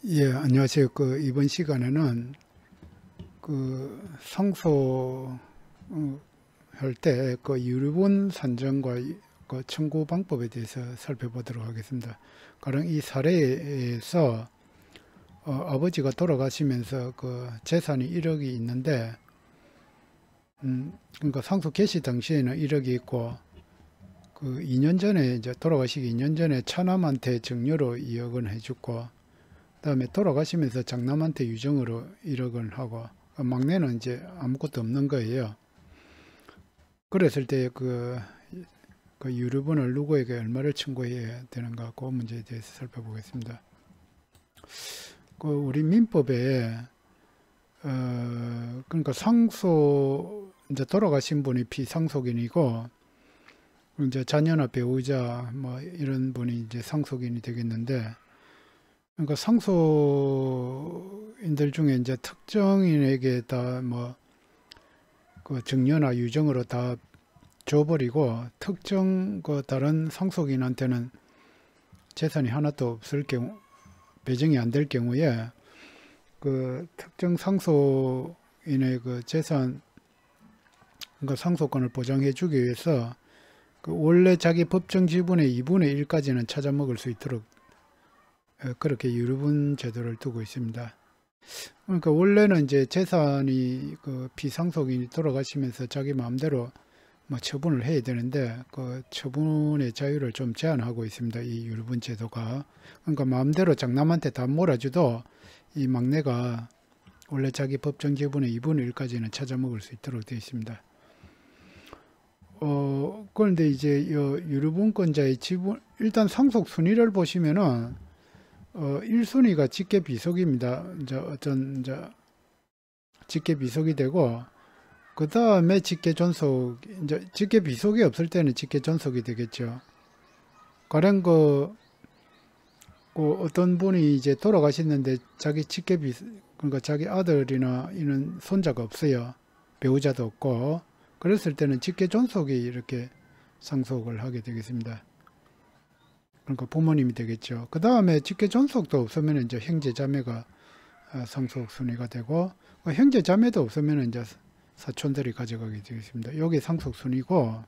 예, 안녕하세요. 이번 시간에는 상소 할 때 유류분 산정과 청구 방법에 대해서 살펴보도록 하겠습니다. 가령 이 사례에서 아버지가 돌아가시면서 재산이 1억이 있는데, 그러니까 상속 개시 당시에는 1억이 있고, 2년 전에 이제 돌아가시기 2년 전에 차남한테 증여로 2억은 해줬고, 그다음에 돌아가시면서 장남한테 유정으로 1억을 하고 막내는 이제 아무것도 없는 거예요. 그랬을 때 유류분을 누구에게 얼마를 청구해야 되는가 그 문제에 대해서 살펴보겠습니다. 우리 민법에 그러니까 이제 돌아가신 분이 피상속인이고 이제 자녀나 배우자 뭐 이런 분이 이제 상속인이 되겠는데, 그러니까 상속인들 중에 이제 특정인에게 다 증여나 유정으로 다 줘버리고 특정 다른 상속인한테는 재산이 하나도 없을 경우, 배정이 안 될 경우에 특정 상속인의 재산, 그러니까 상속권을 보장해 주기 위해서 원래 자기 법정 지분의 2분의 1까지는 찾아 먹을 수 있도록 그렇게 유류분 제도를 두고 있습니다. 그러니까 원래는 이제 재산이 피상속인이 돌아가시면서 자기 마음대로 처분을 해야 되는데 처분의 자유를 좀 제한하고 있습니다. 이 유류분 제도가. 그러니까 마음대로 장남한테 다 몰아줘도 이 막내가 원래 자기 법정 지분의 2분의 1까지는 찾아 먹을 수 있도록 되어 있습니다. 그런데 이제 유류분권자의 지분, 일단 상속 순위를 보시면은 1순위가 직계 비속입니다. 이제 직계 비속이 되고, 그 다음에 직계 존속, 이제 직계 비속이 없을 때는 직계 존속이 되겠죠. 가령 어떤 분이 이제 돌아가셨는데 자기 그러니까 자기 아들이나 이런 손자가 없어요. 배우자도 없고, 그랬을 때는 직계 존속이 이렇게 상속을 하게 되겠습니다. 그러니까 부모님이 되겠죠. 그 다음에 직계 존속도 없으면 이제 형제 자매가 상속 순위가 되고, 형제 자매도 없으면 이제 사촌들이 가져가게 되겠습니다. 여기 상속 순위고,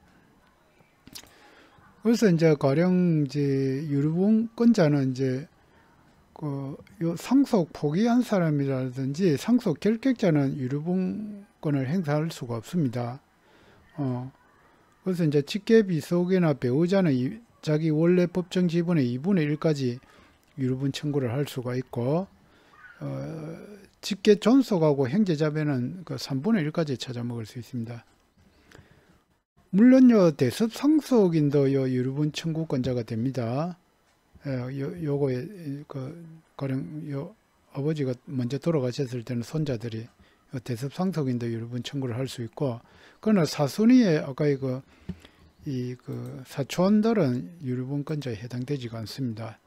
그래서 이제 가령 이제 유류분권자는 이제 요 상속 포기한 사람이라든지 상속 결격자는 유류분권을 행사할 수가 없습니다. 그래서 이제 직계 비속이나 배우자는 자기 원래 법정 지분의 2분의 1까지 유류분 청구를 할 수가 있고, 직계 존속하고 형제자매는 3분의 1까지 찾아 먹을 수 있습니다. 물론요, 대습 상속인도 유류분 청구권자가 됩니다. 요거에 가령 아버지가 먼저 돌아가셨을 때는 손자들이 대습 상속인도 유류분 청구를 할 수 있고, 그러나 사순위에 아까 사촌들은 유류분권자에 해당되지가 않습니다.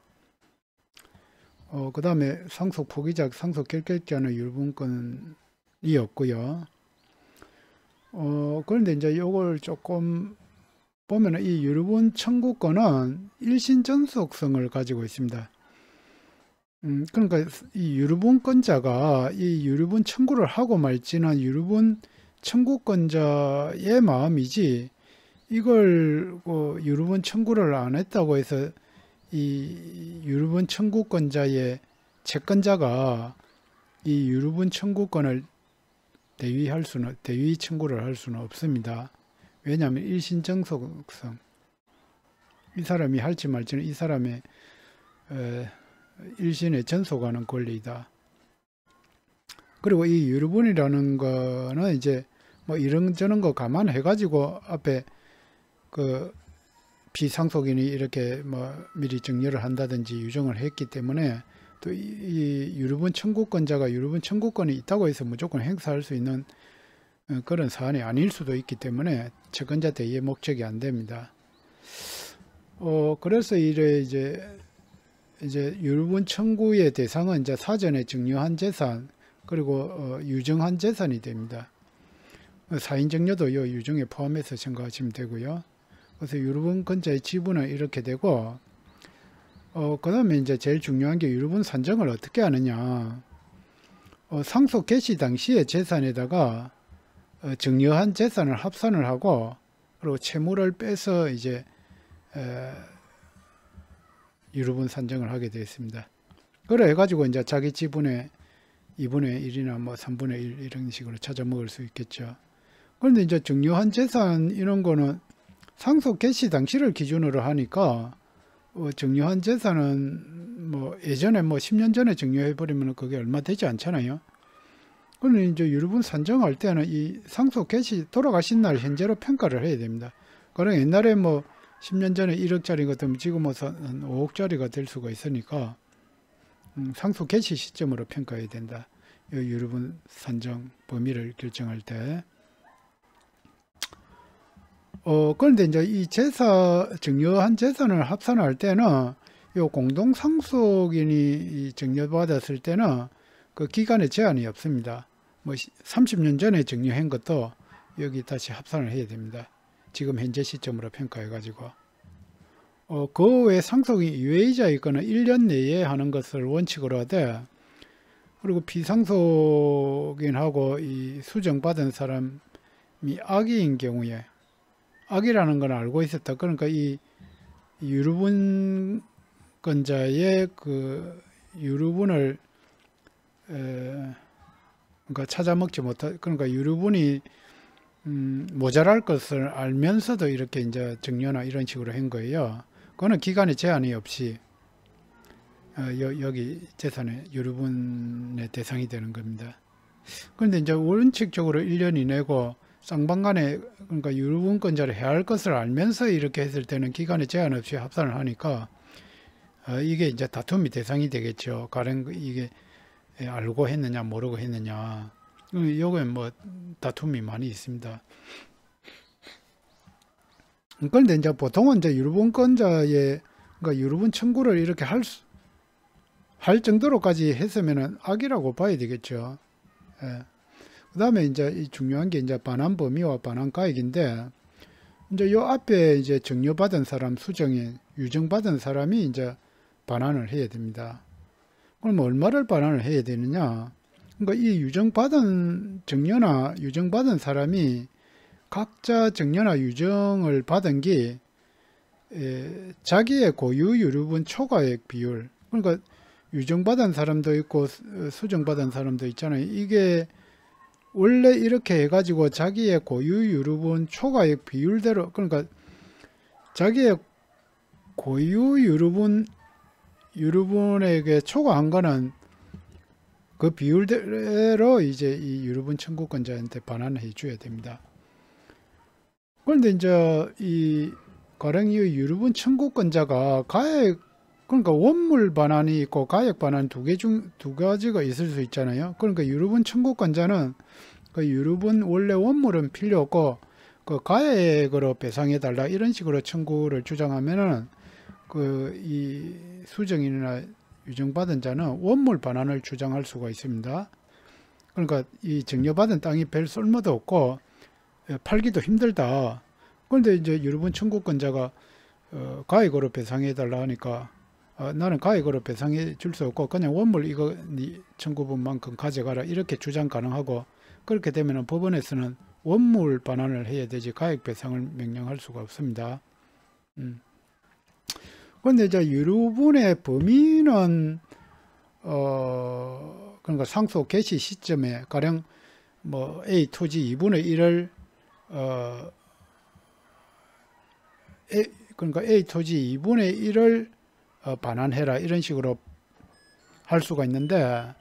그 다음에 상속 포기자, 상속 결격자는 유류분권이 없고요. 그런데 이제 요걸 조금 보면은 이 유류분 청구권은 일신 전속성을 가지고 있습니다. 그러니까 이 유류분권자가 이 유류분 청구를 하고 말지는 유류분 청구권자의 마음이지, 이걸 유류분 청구를 안 했다고 해서 이 유류분 청구권자의 채권자가 이 유류분 청구권을 대위 청구를 할 수는 없습니다. 왜냐하면 일신정속성, 이 사람이 할지 말지는 이 사람의 일신에 전속하는 권리이다. 그리고 이 유류분이라는 거는 이제 이런저런 거 감안해가지고 앞에 비상속인이 이렇게 미리 증여를 한다든지 유정을 했기 때문에, 또 이 유류분 청구권자가 유류분 청구권이 있다고 해서 무조건 행사할 수 있는 그런 사안이 아닐 수도 있기 때문에 채권자 대위의 목적이 안 됩니다. 그래서 이제 유류분 청구의 대상은 이제 사전에 증여한 재산, 그리고 유정한 재산이 됩니다. 사인 증여도 요 유정에 포함해서 생각하시면 되고요. 그래서 유류분권자의 지분은 이렇게 되고, 그 다음에 이제 제일 중요한 게 유류분 산정을 어떻게 하느냐. 상속 개시 당시의 재산에다가 증여한 재산을 합산을 하고 그리고 채무를 빼서 이제 유류분 산정을 하게 되어 있습니다. 그래 가지고 이제 자기 지분의 2분의 1이나 뭐 3분의 1 이런 식으로 찾아 먹을 수 있겠죠. 그런데 이제 증여한 재산 이런 거는 상속 개시 당시를 기준으로 하니까 증여한 재산은 뭐 예전에 뭐 10년 전에 증여해 버리면 그게 얼마 되지 않잖아요. 그런데 이제 유류분 산정할 때는 이 상속 개시 돌아가신 날 현재로 평가를 해야 됩니다. 그럼 옛날에 뭐 10년 전에 1억짜리 같으면 지금 뭐 5억짜리가 될 수가 있으니까 상속 개시 시점으로 평가해야 된다. 이 유류분 산정 범위를 결정할 때. 그런데 이제 이 증여한 재산을 합산할 때는 이 공동 상속인이 증여받았을 때는 그 기간에 제한이 없습니다. 뭐 30년 전에 증여한 것도 여기 다시 합산을 해야 됩니다. 지금 현재 시점으로 평가해 가지고. 그 외 상속인 이외이자의 거는 1년 내에 하는 것을 원칙으로 하되, 그리고 비상속인하고 이 수정받은 사람이 악의인 경우에, 악이라는 건 알고 있었다. 그러니까 이 유류분권자의 그 유류분을 그러니까 찾아 먹지 못하, 그러니까 유류분이 모자랄 것을 알면서도 이렇게 이제 증여나 이런 식으로 한 거예요. 그거는 기간에 제한이 없이 여기 재산의 유류분의 대상이 되는 겁니다. 그런데 이제 원칙적으로 1년 이내고 쌍방간에 그러니까 유류분권자를 해야 할 것을 알면서 이렇게 했을 때는 기간에 제한 없이 합산을 하니까 이게 이제 다툼이 대상이 되겠죠. 가령 이게 알고 했느냐 모르고 했느냐. 요거에 뭐 다툼이 많이 있습니다. 그런데 이제 보통은 이제 유류분권자의 그러니까 유류분 청구를 이렇게 할 정도로까지 했으면은 악이라고 봐야 되겠죠. 그 다음에 이제 이 중요한 게 이제 반환 범위와 반환 가액인데, 이제 요 앞에 이제 증여받은 사람, 수정인, 유증받은 사람이 이제 반환을 해야 됩니다. 그럼 얼마를 반환을 해야 되느냐? 그러니까 이 증여나 유증받은 사람이 각자 증여나 유증을 받은 게 자기의 고유 유류분 초과액 비율, 그러니까 유증받은 사람도 있고 수정받은 사람도 있잖아요. 이게 원래 이렇게 해가지고 자기의 고유 유류분 초과액 비율대로, 그러니까 자기의 고유 유류분에게 초과한 거는 그 비율대로 이제 이 유류분 청구권자한테 반환해 줘야 됩니다. 그런데 이제 이 가령 이 유류분 청구권자가 가액, 그러니까 원물 반환이 있고 가액 반환 두 가지가 있을 수 있잖아요. 그러니까 유류분 청구권자는 그 유류분 원래 원물은 필요 없고 그 가액으로 배상해 달라 이런 식으로 청구를 주장하면은 그 이 수정인이나 유증받은 자는 원물 반환을 주장할 수가 있습니다. 그러니까 이 증여받은 땅이 별 쓸모도 없고 팔기도 힘들다. 그런데 이제 유류분 청구권자가 가액으로 배상해 달라 하니까 나는 가액으로 배상해 줄 수 없고 그냥 원물 이거 네 청구분만큼 가져가라 이렇게 주장 가능하고, 그렇게 되면 법원에서는 원물 반환을 해야 되지 가액 배상을 명령할 수가 없습니다. 그런데 이제 유류분의 범위는 그러니까 상속 개시 시점에 가령 뭐 A 토지 2분의 1을 그러니까 A 토지 2분의 1을 반환해라 이런 식으로 할 수가 있는데,